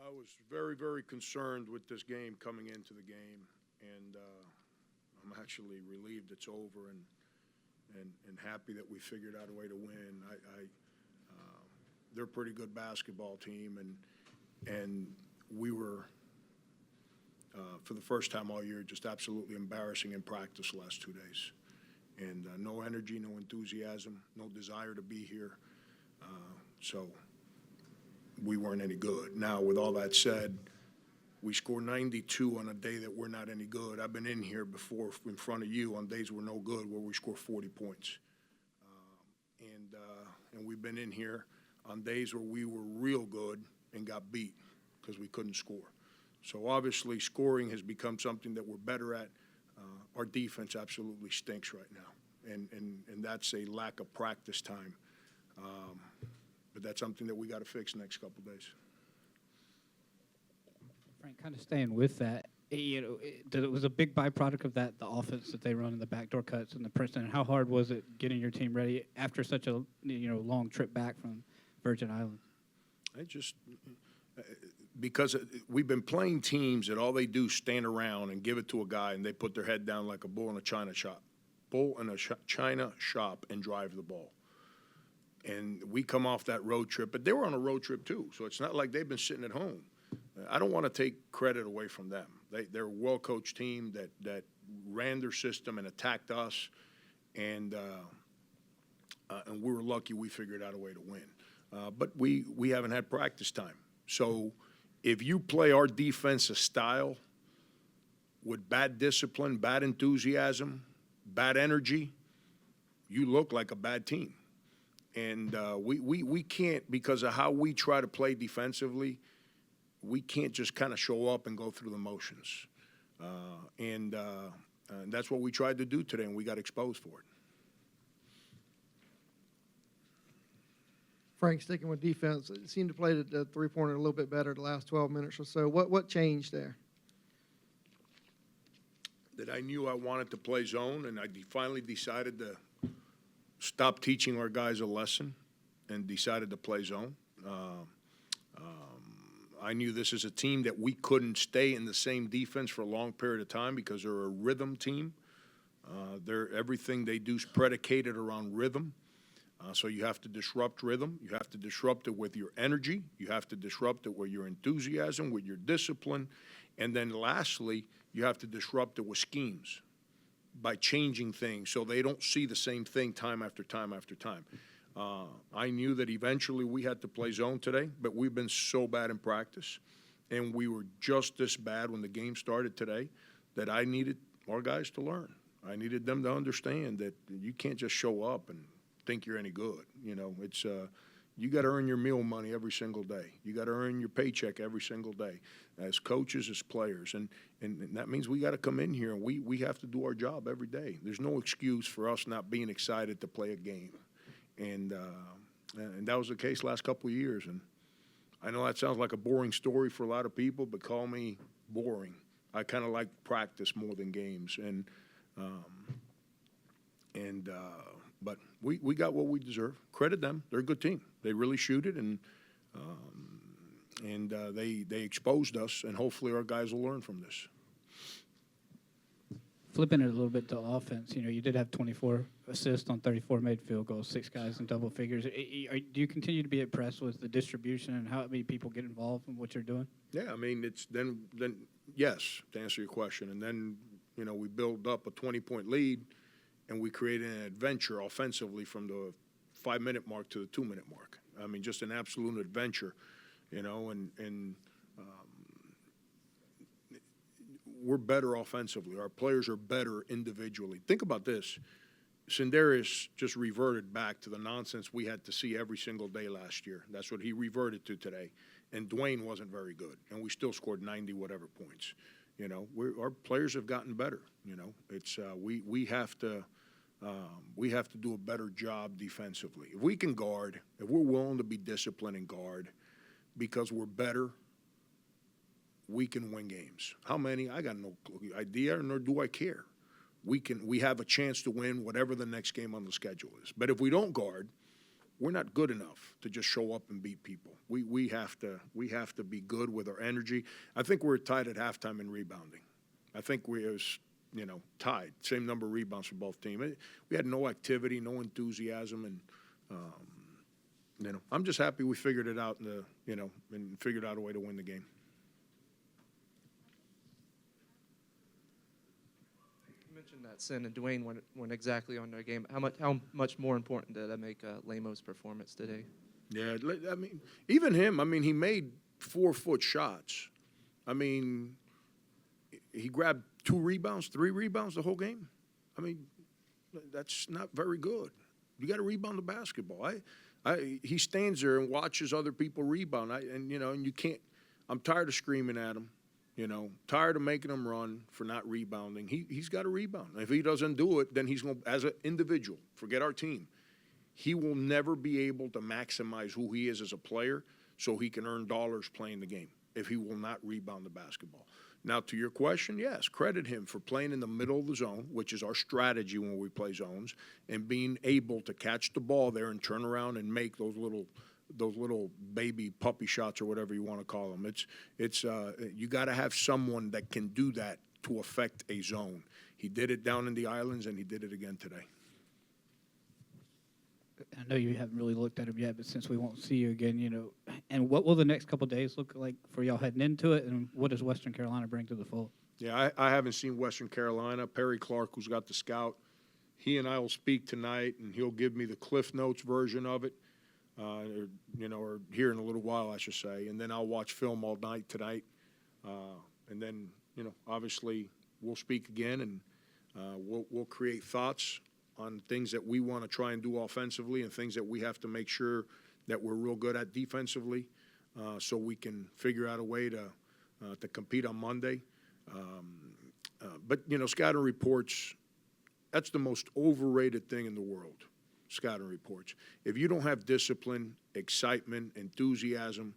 I was very, very concerned with this game coming into the game, and I'm actually relieved it's over and happy that we figured out a way to win. They're a pretty good basketball team, and we were, for the first time all year, just absolutely embarrassing in practice the last 2 days. And no energy, no enthusiasm, no desire to be here. So we weren't any good. Now, with all that said, we scored 92 on a day that we're not any good. I've been in here before in front of you on days we're no good where we score 40 points. And we've been in here on days where we were real good and got beat because we couldn't score. So obviously scoring has become something that we're better at. Our defense absolutely stinks right now, and that's a lack of practice time. But that's something that we got to fix the next couple of days. Frank, kind of staying with that, it was a big byproduct of that, the offense that they run in the backdoor cuts and the Princeton. And how hard was it getting your team ready after such a long trip back from Virgin Islands? Because we've been playing teams that all they do is stand around and give it to a guy, and they put their head down like a bull in a china shop. Bull in a china shop and drive the ball. And we come off that road trip, but they were on a road trip too, so it's not like they've been sitting at home. I don't want to take credit away from them. They're a well-coached team that ran their system and attacked us, and we were lucky we figured out a way to win. But we haven't had practice time. So if you play our defensive style with bad discipline, bad enthusiasm, bad energy, you look like a bad team. And we can't, because of how we try to play defensively, we can't just kind of show up and go through the motions. And that's what we tried to do today, and we got exposed for it. Frank, sticking with defense, it seemed to play the three-pointer a little bit better the last 12 minutes or so. What changed there? That I knew I wanted to play zone, and I finally decided to stop teaching our guys a lesson and decided to play zone. I knew this is a team that we couldn't stay in the same defense for a long period of time because they're a rhythm team. Everything they do is predicated around rhythm. So you have to disrupt rhythm. You have to disrupt it with your energy. You have to disrupt it with your enthusiasm, with your discipline. And then lastly, you have to disrupt it with schemes by changing things so they don't see the same thing time after time after time. I knew that eventually we had to play zone today, but we've been so bad in practice, and we were just this bad when the game started today that I needed our guys to learn. I needed them to understand that you can't just show up and think you're any good. It's you got to earn your meal money every single day. You got to earn your paycheck every single day as coaches, as players. And that means we got to come in here and we have to do our job every day. There's no excuse for us not being excited to play a game. And that was the case last couple of years. And I know that sounds like a boring story for a lot of people, but call me boring. I kind of like practice more than games. But we got what we deserve. Credit them. They're a good team. They really shoot it, and they exposed us, and hopefully our guys will learn from this. Flipping it a little bit to offense, you did have 24 assists on 34 made field goals, 6 guys in double figures. Do you continue to be impressed with the distribution and how many people get involved in what you're doing? Yeah, I mean, it's then yes, to answer your question. And then, we build up a 20-point lead, and we created an adventure offensively from the 5-minute mark to the 2-minute mark. I mean, just an absolute adventure, and we're better offensively. Our players are better individually. Think about this. Senderis just reverted back to the nonsense we had to see every single day last year. That's what he reverted to today. And Dwayne wasn't very good, and we still scored 90-whatever points. Our players have gotten better. It's we have to do a better job defensively. If we can guard, if we're willing to be disciplined and guard, because we're better, we can win games. How many? I got no idea, nor do I care. We have a chance to win whatever the next game on the schedule is. But if we don't guard, we're not good enough to just show up and beat people. We have to be good with our energy. I think we're tied at halftime in rebounding. I think we was, tied, same number of rebounds for both teams. We had no activity, no enthusiasm, and I'm just happy we figured it out and figured out a way to win the game. You mentioned that Sin and Dwayne weren't exactly on their game. How much more important did that make Lamo's performance today? Yeah, I mean, even him. I mean, he made 4-foot shots. I mean, he grabbed 2 rebounds, 3 rebounds the whole game. I mean, that's not very good. You got to rebound the basketball. He stands there and watches other people rebound. And you can't. I'm tired of screaming at him. Tired of making him run for not rebounding. He's got to rebound. If he doesn't do it, then he's going to, as an individual, forget our team. He will never be able to maximize who he is as a player so he can earn dollars playing the game if he will not rebound the basketball. Now, to your question, yes, credit him for playing in the middle of the zone, which is our strategy when we play zones, and being able to catch the ball there and turn around and make those little baby puppy shots or whatever you want to call them. It's you got to have someone that can do that to affect a zone. He did it down in the islands, and he did it again today. I know you haven't really looked at him yet, but since we won't see you again, and what will the next couple of days look like for y'all heading into it, and what does Western Carolina bring to the fold? Yeah, I haven't seen Western Carolina. Perry Clark, who's got the scout, he and I will speak tonight, and he'll give me the Cliff Notes version of it, or here in a little while, I should say, and then I'll watch film all night tonight, and then obviously we'll speak again, and we'll create thoughts on things that we want to try and do offensively and things that we have to make sure that we're real good at defensively, so we can figure out a way to compete on Monday. But scouting reports, that's the most overrated thing in the world, scouting reports. If you don't have discipline, excitement, enthusiasm,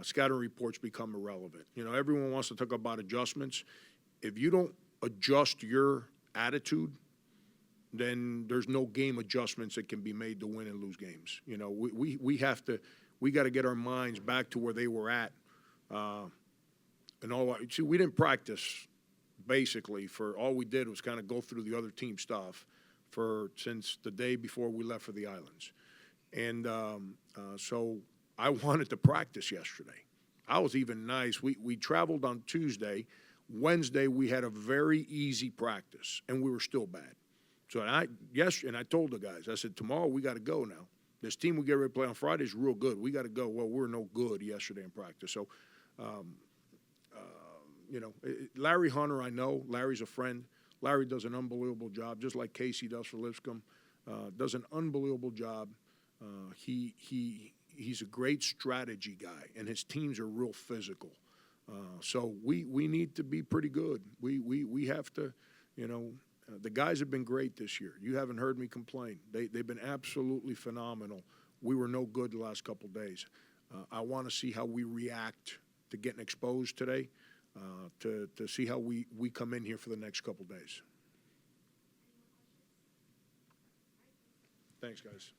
scouting reports become irrelevant. Everyone wants to talk about adjustments. If you don't adjust your attitude, then there's no game adjustments that can be made to win and lose games. We got to get our minds back to where they were at. We didn't practice basically for all we did was kind of go through the other team stuff since the day before we left for the islands. And so I wanted to practice yesterday. I was even nice. We traveled on Tuesday. Wednesday, we had a very easy practice, and we were still bad. So I told the guys, I said, tomorrow we got to go now. This team we get ready to play on Friday is real good. We got to go. Well, we're no good yesterday in practice. So, Larry Hunter, I know. Larry's a friend. Larry does an unbelievable job, just like Casey does for Lipscomb. Does an unbelievable job. He's a great strategy guy, and his teams are real physical. So we need to be pretty good. We have to, the guys have been great this year. You haven't heard me complain. They've been absolutely phenomenal. We were no good the last couple of days. I want to see how we react to getting exposed today, to see how we come in here for the next couple of days. Thanks, guys.